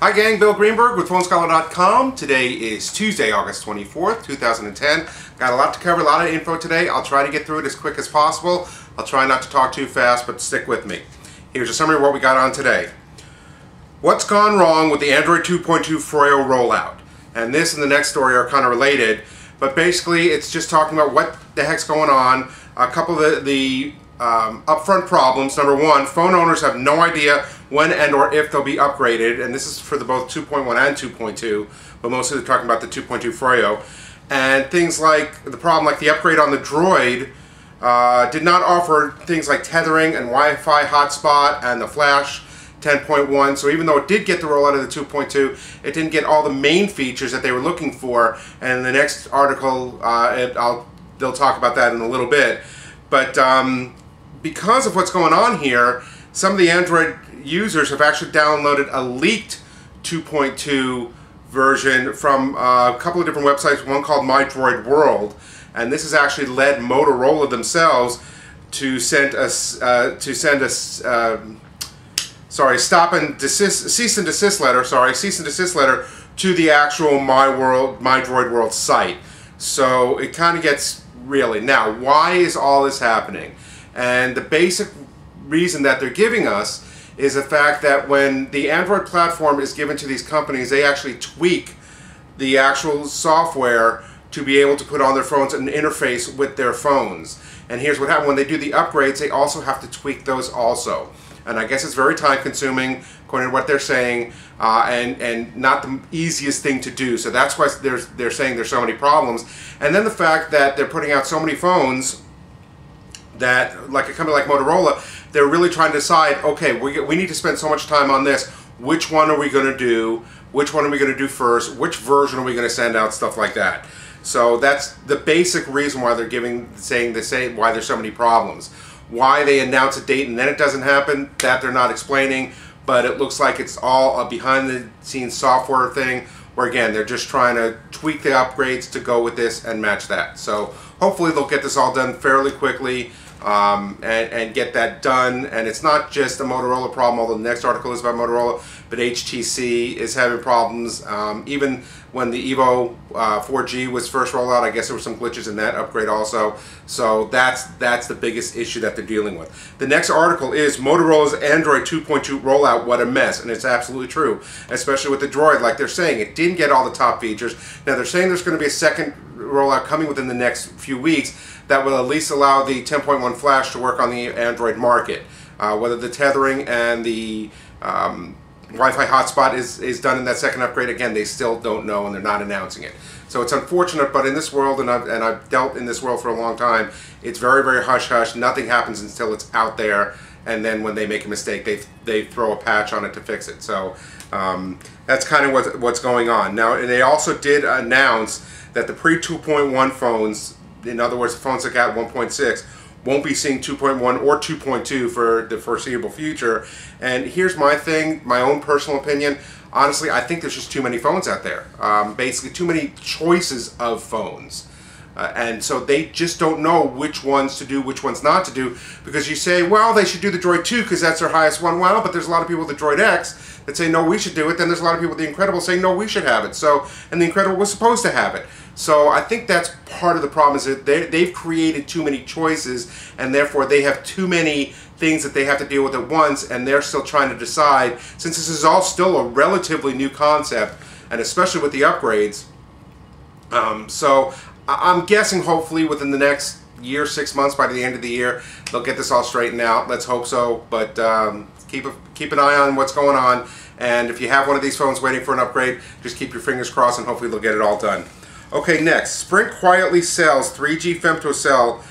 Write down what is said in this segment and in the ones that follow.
Hi gang, Bill Greenberg with PhoneScholar.com. Today is Tuesday, August 24th, 2010. Got a lot to cover, a lot of info today. I'll try to get through it as quick as possible. I'll try not to talk too fast, but stick with me. Here's a summary of what we got on today. What's gone wrong with the Android 2.2 Froyo rollout? And this and the next story are kind of related, but basically it's just talking about what the heck's going on. A couple of the upfront problems. Number one, phone owners have no idea when and or if they'll be upgraded, and this is for the both 2.1 and 2.2, but mostly they're talking about the 2.2 Froyo. And things like the problem, like the upgrade on the Droid, did not offer things like tethering and Wi-Fi hotspot and the Flash 10.1. So even though it did get the rollout of the 2.2, it didn't get all the main features that they were looking for. And in the next article, they'll talk about that in a little bit. But because of what's going on here, some of the Android users have actually downloaded a leaked 2.2 version from a couple of different websites, one called My Droid World, and this has actually led Motorola themselves to send us cease and desist letter to the actual My Droid World site. So it kind of gets really. Now, why is all this happening? And the basic reason that they're giving us is the fact that when the Android platform is given to these companies, they actually tweak the actual software to be able to put on their phones and interface with their phones. And here's what happens: when they do the upgrades, they also have to tweak those also. And I guess it's very time consuming, according to what they're saying, and not the easiest thing to do. So that's why they're saying there's so many problems. And then the fact that they're putting out so many phones that, like a company like Motorola, they're really trying to decide, okay, we need to spend so much time on this. Which one are we going to do? Which one are we going to do first? Which version are we going to send out? Stuff like that. So that's the basic reason why they're saying why there's so many problems. Why they announce a date and then it doesn't happen, that they're not explaining. But it looks like it's all a behind-the-scenes software thing, where again, they're just trying to tweak the upgrades to go with this and match that. So hopefully they'll get this all done fairly quickly and get that done. And it's not just a Motorola problem, although the next article is about Motorola, but HTC is having problems. Even when the Evo 4G was first rolled out, I guess there were some glitches in that upgrade also. So that's the biggest issue that they're dealing with. The next article is Motorola's Android 2.2 rollout, what a mess. And it's absolutely true, especially with the Droid. Like they're saying, it didn't get all the top features. Now they're saying there's going to be a second rollout coming within the next few weeks that will at least allow the 10.1 Flash to work on the Android market. Whether the tethering and the Wi-Fi hotspot is done in that second upgrade, again, they still don't know and they're not announcing it. So it's unfortunate, but in this world, and I've dealt in this world for a long time, it's very, very hush-hush. Nothing happens until it's out there, and then when they make a mistake, they throw a patch on it to fix it. So that's kind of what's going on. Now, they also did announce that the pre-2.1 phones, in other words, the phones that got 1.6, won't be seeing 2.1 or 2.2 for the foreseeable future. And here's my thing, my own personal opinion. Honestly, I think there's just too many phones out there. Basically, too many choices of phones. And so they just don't know which ones to do, which ones not to do. Because you say, well, they should do the Droid 2 because that's their highest one. Well, but there's a lot of people with the Droid X that say, no, we should do it. Then there's a lot of people with the Incredible saying, no, we should have it. So, and the Incredible was supposed to have it. So I think that's part of the problem, is that they've created too many choices, and therefore they have too many things that they have to deal with at once, and they're still trying to decide, since this is all still a relatively new concept, and especially with the upgrades. So I'm guessing hopefully within the next year, 6 months, by the end of the year, they'll get this all straightened out. Let's hope so, but keep an eye on what's going on, and if you have one of these phones waiting for an upgrade, just keep your fingers crossed and hopefully they'll get it all done. Okay, next, Sprint quietly sells 3G Femtocell.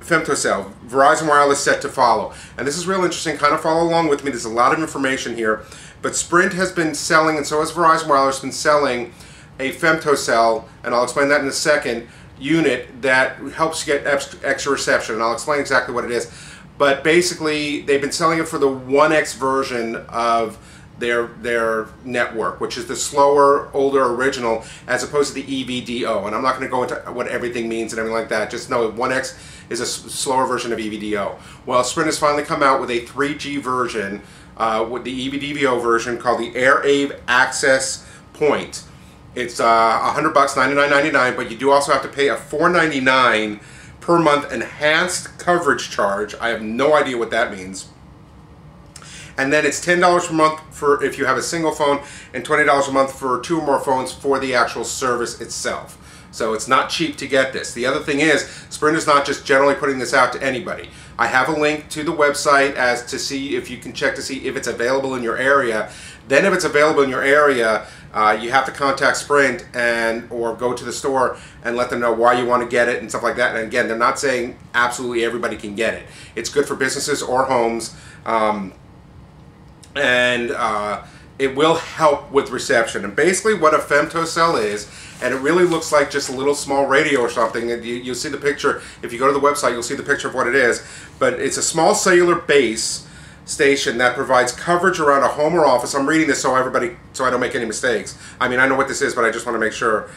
Verizon Wireless set to follow. And this is real interesting. Kind of follow along with me. There's a lot of information here. But Sprint has been selling, and so has Verizon Wireless, been selling a Femtocell, and I'll explain that in a second, unit that helps get extra reception. And I'll explain exactly what it is. But basically, they've been selling it for the 1X version of their network, which is the slower, older original, as opposed to the EVDO. And I'm not going to go into what everything means and everything like that. Just know 1X is a slower version of EVDO. Well, Sprint has finally come out with a 3G version with the EVDVO version called the AirAve Access Point. It's $100, $99.99, but you do also have to pay a $4.99 per month enhanced coverage charge. I have no idea what that means. And then it's $10 per month for if you have a single phone, and $20 a month for 2 or more phones for the actual service itself. So it's not cheap to get this. The other thing is, Sprint is not just generally putting this out to anybody. I have a link to the website as to see if you can check to see if it's available in your area. Then if it's available in your area, you have to contact Sprint or go to the store and let them know why you want to get it and stuff like that. And again, they're not saying absolutely everybody can get it. It's good for businesses or homes. It will help with reception. And basically what a Femtocell is, and it really looks like just a little small radio or something, and you'll see the picture. If you go to the website, you'll see the picture of what it is. But it's a small cellular base station that provides coverage around a home or office. I'm reading this so I don't make any mistakes. I mean, I know what this is, but I just want to make sure.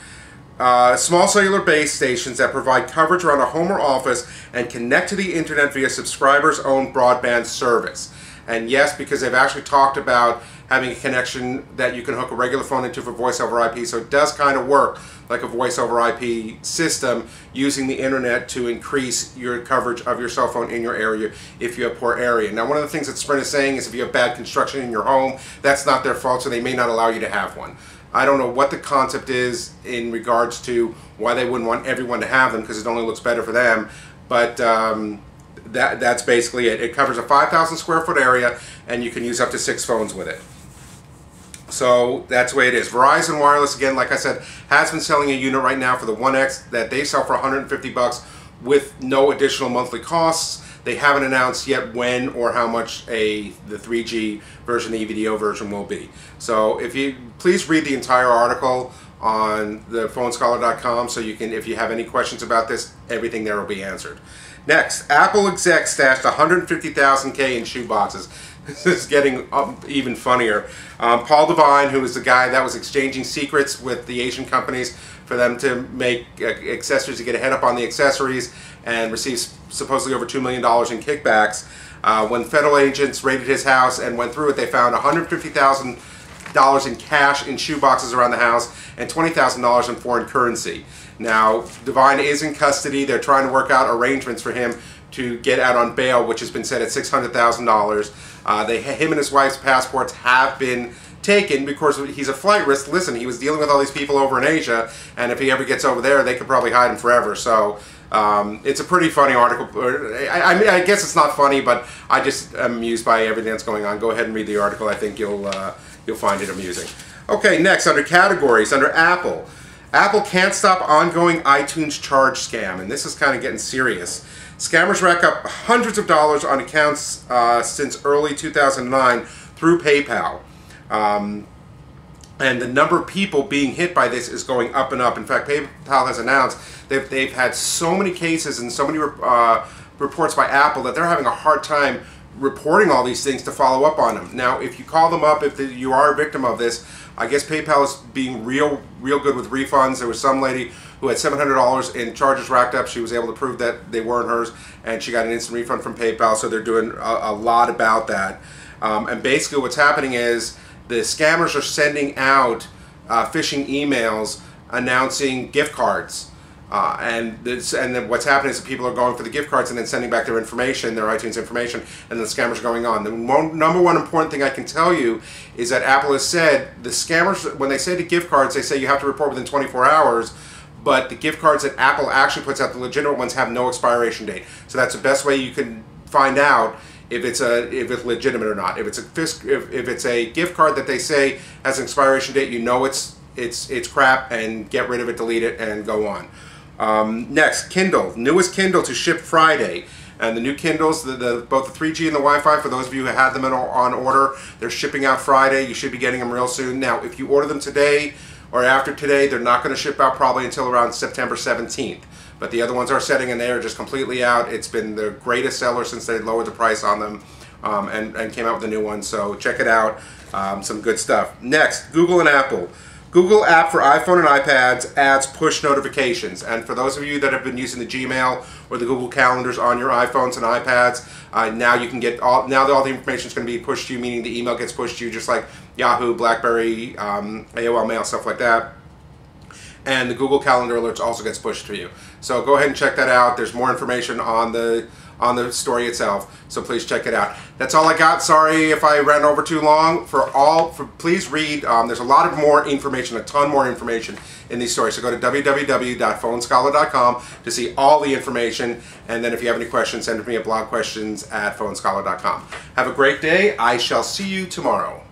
Small cellular base stations that provide coverage around a home or office and connect to the internet via subscribers' own broadband service. And yes, because they've actually talked about having a connection that you can hook a regular phone into for voice over IP, so it does kind of work like a voice over IP system using the internet to increase your coverage of your cell phone in your area if you have poor area. Now, one of the things that Sprint is saying is if you have bad construction in your home, that's not their fault, so they may not allow you to have one. I don't know what the concept is in regards to why they wouldn't want everyone to have them, because it only looks better for them, but that's basically it. It covers a 5,000 square foot area, and you can use up to 6 phones with it. So that's the way it is. Verizon Wireless, again, like I said, has been selling a unit right now for the 1X that they sell for $150 with no additional monthly costs. They haven't announced yet when or how much the 3G version, the EVDO version, will be. So if you please read the entire article on the phonescholar.com, so you can, if you have any questions about this, everything there will be answered. Next, Apple execs stashed 150,000 in shoe boxes. This is getting even funnier. Paul Devine, who is the guy that was exchanging secrets with the Asian companies for them to make accessories, to get ahead up on the accessories, and receives supposedly over $2 million in kickbacks. When federal agents raided his house and went through it, they found $150,000 in cash in shoe boxes around the house and $20,000 in foreign currency. Now, Devine is in custody. They're trying to work out arrangements for him to get out on bail, which has been set at $600,000. Him and his wife's passports have been taken because he's a flight risk. Listen, he was dealing with all these people over in Asia, and if he ever gets over there, they could probably hide him forever. So it's a pretty funny article. I mean, I guess it's not funny, but I just am amused by everything that's going on. Go ahead and read the article. I think you'll find it amusing. Okay, next, under categories, under Apple. Apple can't stop ongoing iTunes charge scam, and this is kind of getting serious. Scammers rack up hundreds of dollars on accounts since early 2009 through PayPal. And the number of people being hit by this is going up and up. In fact, PayPal has announced that they've had so many cases and so many reports by Apple that they're having a hard time reporting all these things to follow up on them. Now, if you call them up, if you are a victim of this, I guess PayPal is being real good with refunds. There was some lady who had $700 in charges racked up. She was able to prove that they weren't hers, and she got an instant refund from PayPal, so they're doing a lot about that. And basically what's happening is the scammers are sending out phishing emails announcing gift cards. And then what's happening is that people are going for the gift cards and then sending back their information, their iTunes information, and the scammers are going on. The number one important thing I can tell you is that Apple has said the scammers, when they say the gift cards, they say you have to report within 24 hours, but the gift cards that Apple actually puts out, the legitimate ones, have no expiration date. So that's the best way you can find out if it's legitimate or not. If it's a gift card that they say has an expiration date, you know it's crap, and get rid of it, delete it, and go on. Next, Kindle. Newest Kindle to ship Friday. And the new Kindles, both the 3G and the Wi-Fi, for those of you who had them on order, they're shipping out Friday. You should be getting them real soon. Now, if you order them today or after today, they're not going to ship out probably until around September 17th. But the other ones are setting, and they are just completely out. It's been the greatest seller since they lowered the price on them and came out with a new one. So check it out. Some good stuff. Next, Google and Apple. Google app for iPhone and iPads adds push notifications, and for those of you that have been using the Gmail or the Google Calendars on your iPhones and iPads, now you can get all the information is going to be pushed to you, meaning the email gets pushed to you just like Yahoo, BlackBerry, AOL Mail, stuff like that. And the Google Calendar alerts also gets pushed to you. So go ahead and check that out. There's more information on the story itself, so please check it out. That's all I got. Sorry if I ran over too long. Please read. There's a lot of more information, a ton more information in these stories. So go to www.phonescholar.com to see all the information. And then if you have any questions, send me a blog questions@phonescholar.com. Have a great day. I shall see you tomorrow.